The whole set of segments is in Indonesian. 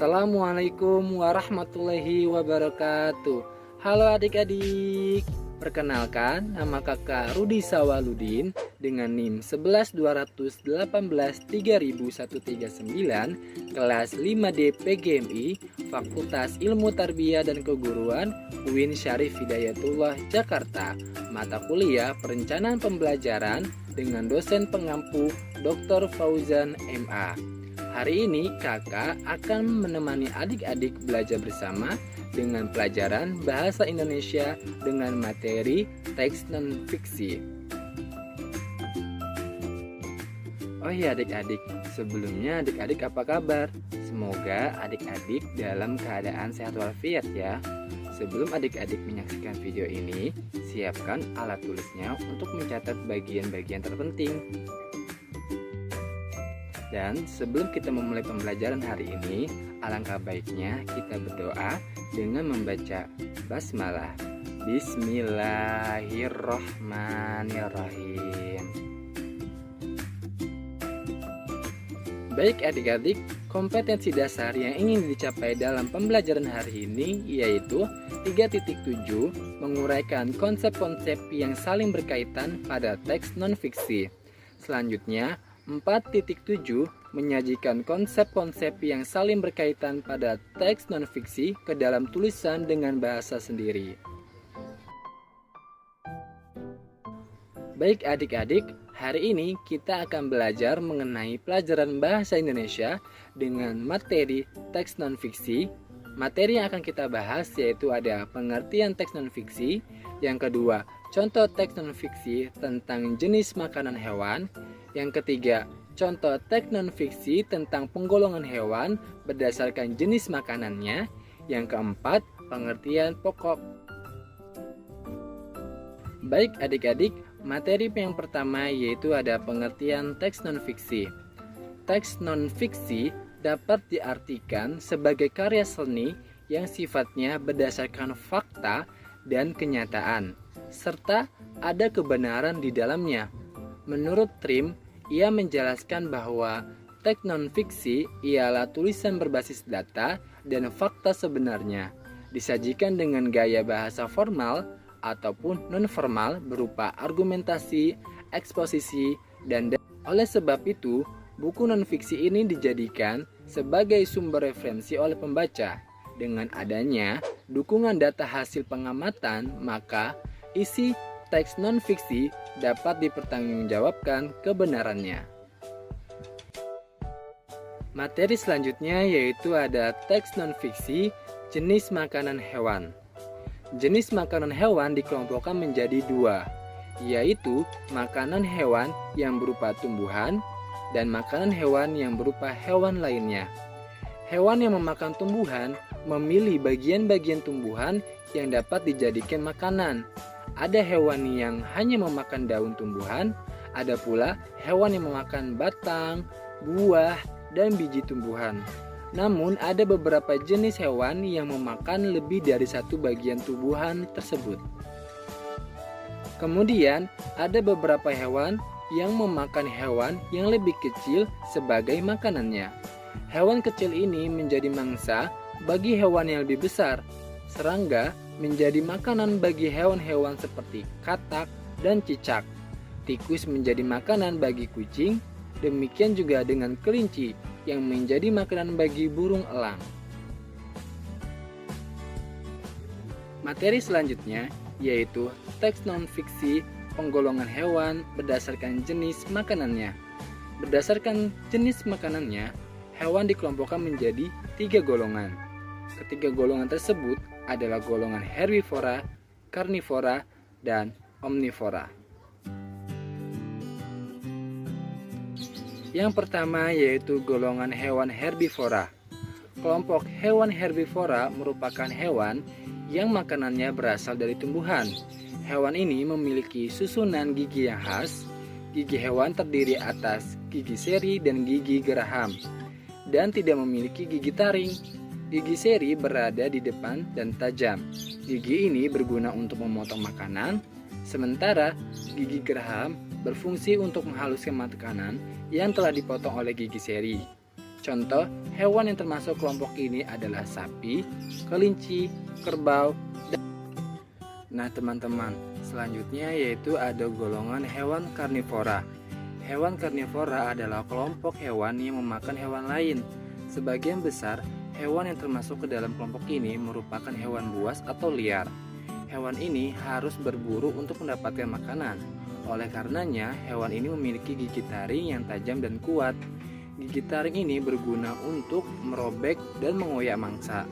Assalamualaikum warahmatullahi wabarakatuh. Halo adik-adik, perkenalkan nama kakak Rudi Sawaludin dengan NIM 11.218.3139 kelas 5D PGMI Fakultas Ilmu Tarbiyah dan Keguruan UIN Syarif Hidayatullah Jakarta. Mata kuliah Perencanaan Pembelajaran dengan dosen pengampu Dr. Fauzan MA. Hari ini kakak akan menemani adik-adik belajar bersama dengan pelajaran Bahasa Indonesia dengan materi teks non-fiksi. Oh iya adik-adik, sebelumnya adik-adik apa kabar? Semoga adik-adik dalam keadaan sehat walafiat ya. Sebelum adik-adik menyaksikan video ini, siapkan alat tulisnya untuk mencatat bagian-bagian terpenting. Dan sebelum kita memulai pembelajaran hari ini, alangkah baiknya kita berdoa dengan membaca basmalah. Bismillahirrohmanirrohim. Baik adik-adik, kompetensi dasar yang ingin dicapai dalam pembelajaran hari ini yaitu 3.7 menguraikan konsep-konsep yang saling berkaitan pada teks non-fiksi. Selanjutnya 4.7 menyajikan konsep-konsep yang saling berkaitan pada teks non-fiksi ke dalam tulisan dengan bahasa sendiri. Baik adik-adik, hari ini kita akan belajar mengenai pelajaran bahasa Indonesia dengan materi teks non-fiksi. Materi yang akan kita bahas yaitu ada pengertian teks non-fiksi, yang kedua contoh teks non-fiksi tentang jenis makanan hewan, yang ketiga, contoh teks non-fiksi tentang penggolongan hewan berdasarkan jenis makanannya. Yang keempat, pengertian pokok. Baik adik-adik, materi yang pertama yaitu ada pengertian teks non-fiksi. Teks non-fiksi dapat diartikan sebagai karya seni yang sifatnya berdasarkan fakta dan kenyataan, serta ada kebenaran di dalamnya. Menurut Trim, ia menjelaskan bahwa teks non-fiksi ialah tulisan berbasis data dan fakta sebenarnya, disajikan dengan gaya bahasa formal ataupun non-formal berupa argumentasi, eksposisi, dan oleh sebab itu, buku non-fiksi ini dijadikan sebagai sumber referensi oleh pembaca. Dengan adanya dukungan data hasil pengamatan, maka isi teks non-fiksi dapat dipertanggungjawabkan kebenarannya. Materi selanjutnya yaitu ada teks non-fiksi jenis makanan hewan. Jenis makanan hewan dikelompokkan menjadi dua, yaitu makanan hewan yang berupa tumbuhan dan makanan hewan yang berupa hewan lainnya. Hewan yang memakan tumbuhan memilih bagian-bagian tumbuhan yang dapat dijadikan makanan. Ada hewan yang hanya memakan daun tumbuhan, ada pula hewan yang memakan batang, buah, dan biji tumbuhan. Namun ada beberapa jenis hewan yang memakan lebih dari satu bagian tumbuhan tersebut. Kemudian ada beberapa hewan yang memakan hewan yang lebih kecil sebagai makanannya. Hewan kecil ini menjadi mangsa bagi hewan yang lebih besar. Serangga menjadi makanan bagi hewan-hewan seperti katak dan cicak. Tikus menjadi makanan bagi kucing, demikian juga dengan kelinci yang menjadi makanan bagi burung elang. Materi selanjutnya yaitu teks non-fiksi penggolongan hewan berdasarkan jenis makanannya. Berdasarkan jenis makanannya, hewan dikelompokkan menjadi 3 golongan. Ketiga golongan tersebut adalah golongan herbivora, karnivora, dan omnivora. Yang pertama yaitu golongan hewan herbivora. Kelompok hewan herbivora merupakan hewan yang makanannya berasal dari tumbuhan. Hewan ini memiliki susunan gigi yang khas. Gigi hewan terdiri atas gigi seri dan gigi geraham, dan tidak memiliki gigi taring. Gigi seri berada di depan dan tajam. Gigi ini berguna untuk memotong makanan, sementara gigi geraham berfungsi untuk menghaluskan makanan yang telah dipotong oleh gigi seri. Contoh hewan yang termasuk kelompok ini adalah sapi, kelinci, kerbau. Nah teman-teman, selanjutnya yaitu ada golongan hewan karnivora. Hewan karnivora adalah kelompok hewan yang memakan hewan lain. Sebagian besar hewan yang termasuk ke dalam kelompok ini merupakan hewan buas atau liar. Hewan ini harus berburu untuk mendapatkan makanan. Oleh karenanya, hewan ini memiliki gigi taring yang tajam dan kuat. Gigi taring ini berguna untuk merobek dan mengoyak mangsa.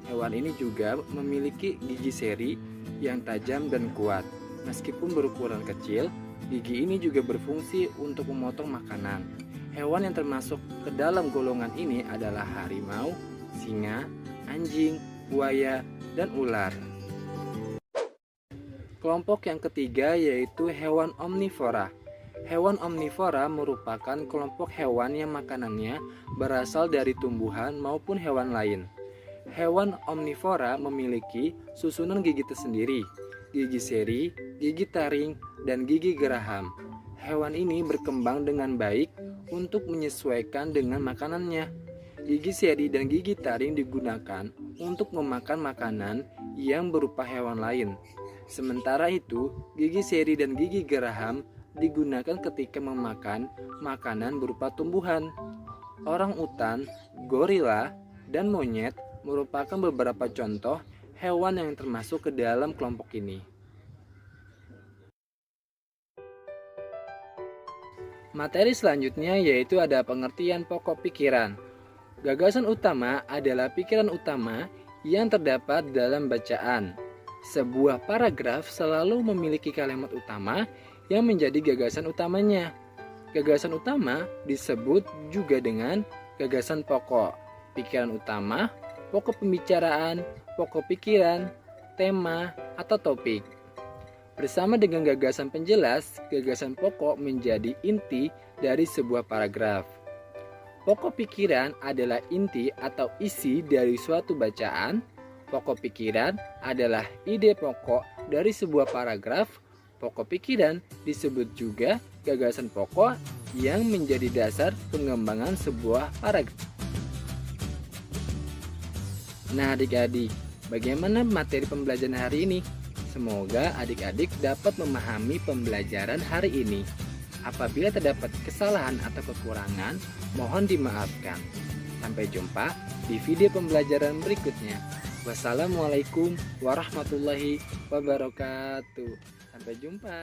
Hewan ini juga memiliki gigi seri yang tajam dan kuat. Meskipun berukuran kecil, gigi ini juga berfungsi untuk memotong makanan. Hewan yang termasuk ke dalam golongan ini adalah harimau, singa, anjing, buaya, dan ular. Kelompok yang ketiga yaitu hewan omnivora. Hewan omnivora merupakan kelompok hewan yang makanannya berasal dari tumbuhan maupun hewan lain. Hewan omnivora memiliki susunan gigi tersendiri, gigi seri, gigi taring, dan gigi geraham. Hewan ini berkembang dengan baik untuk menyesuaikan dengan makanannya. Gigi seri dan gigi taring digunakan untuk memakan makanan yang berupa hewan lain. Sementara itu, gigi seri dan gigi geraham digunakan ketika memakan makanan berupa tumbuhan. Orang utan, gorila, dan monyet merupakan beberapa contoh hewan yang termasuk ke dalam kelompok ini. Materi selanjutnya yaitu ada pengertian pokok pikiran. Gagasan utama adalah pikiran utama yang terdapat dalam bacaan. Sebuah paragraf selalu memiliki kalimat utama yang menjadi gagasan utamanya. Gagasan utama disebut juga dengan gagasan pokok, pikiran utama, pokok pembicaraan, pokok pikiran, tema, atau topik. Bersama dengan gagasan penjelas, gagasan pokok menjadi inti dari sebuah paragraf. Pokok pikiran adalah inti atau isi dari suatu bacaan. Pokok pikiran adalah ide pokok dari sebuah paragraf. Pokok pikiran disebut juga gagasan pokok yang menjadi dasar pengembangan sebuah paragraf. Nah adik-adik, bagaimana materi pembelajaran hari ini? Semoga adik-adik dapat memahami pembelajaran hari ini. Apabila terdapat kesalahan atau kekurangan, mohon dimaafkan. Sampai jumpa di video pembelajaran berikutnya. Wassalamualaikum warahmatullahi wabarakatuh. Sampai jumpa.